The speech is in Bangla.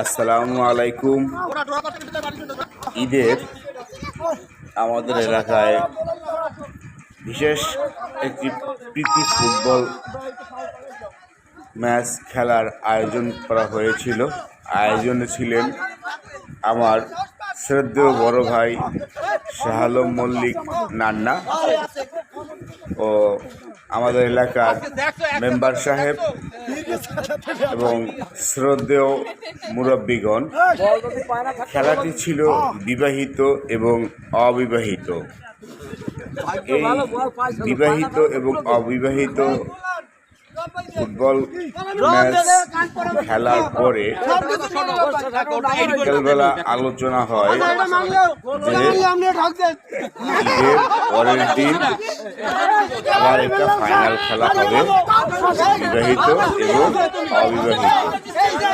আসসালামু আলাইকুম। ঈদের আমাদের এলাকায় বিশেষ একটি প্রীতি ফুটবল ম্যাচ খেলার আয়োজন করা হয়েছিল। আয়োজনে ছিলেন আমার শ্রদ্ধেয় বড় ভাই শাহ আলম মল্লিক নান্না ও আমাদের এলাকার মেম্বার সাহেব এবং শ্রদ্ধেয় মুরব্বীগণ। খেলাটি ছিল বিবাহিত এবং অবিবাহিত। এই বিবাহিত এবং অবিবাহিত ফুটবল ম্যাচ খেলার পরে বিকেলবেলা আলোচনা হয় যে ঈদের পরের দিন আবার একটা ফাইনাল খেলা হবে বিবাহিত এবং অবিবাহিত।